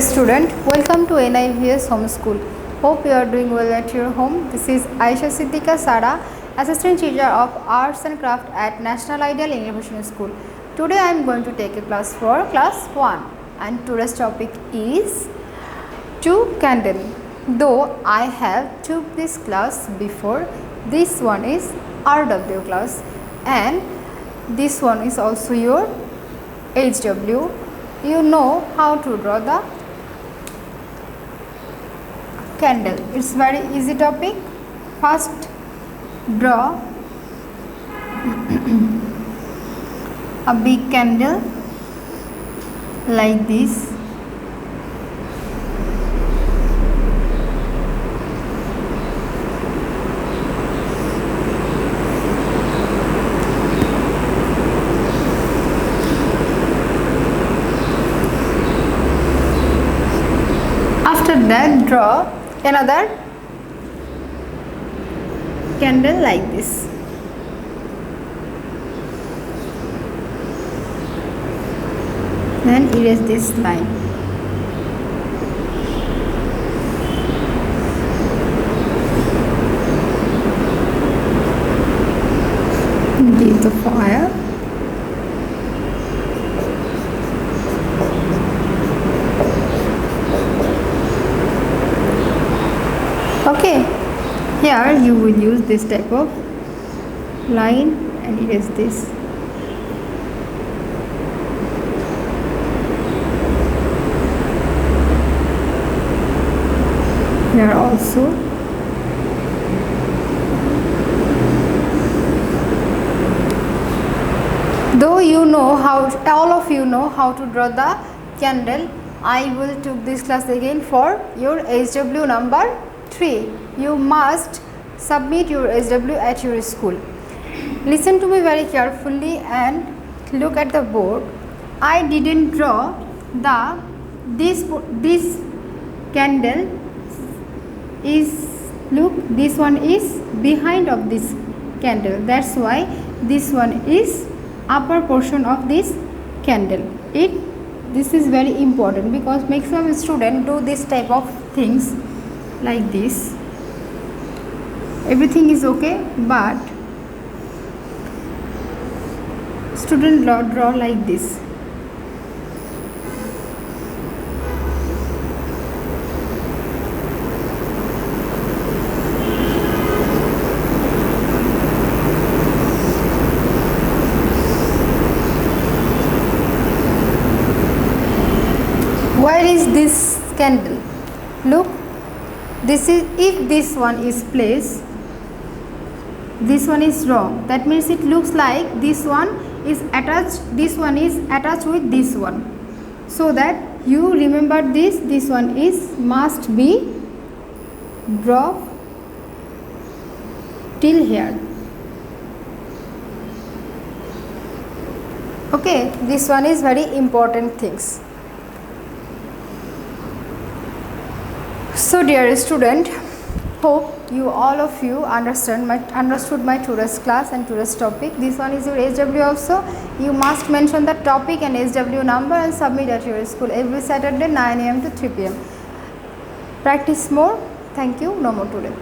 Student, welcome to NIVS Home School. Hope you are doing well at your home. This is Ayesha Siddiqua Sara, Assistant Teacher of Arts and Craft at National Ideal Innovation School. Today I am going to take a class for class 1 and today's topic is two candle. Though I have took this class before, this one is RW class and this one is also your HW. You know how to draw the candle. It's very easy topic. First draw a big candle like this. After that, draw another candle like this. Then erase this line. Give the fire. Okay, here you will use this type of line and erase this. Here also. Though you know how, all of you know how to draw the candle, I will take this class again for your HW number 3. You must submit your HW at your school. Listen to me very carefully and look at the board. I didn't draw the this candle is, look, this one is behind of this candle. That's why this one is upper portion of this candle. This is very important because maximum students do this type of things like this. Everything is okay, but student draw like this. Where is this candle? Look, this is, if this one is placed, this one is wrong. That means it looks like this one is attached, this one is attached with this one. So that you remember this one is must be draw till here. Okay, this one is very important things. So dear student, hope you all of you understood my today's class and today's topic. This one is your HW also. You must mention the topic and HW number and submit at your school every Saturday 9 AM to 3 PM. Practice more. Thank you. No more today.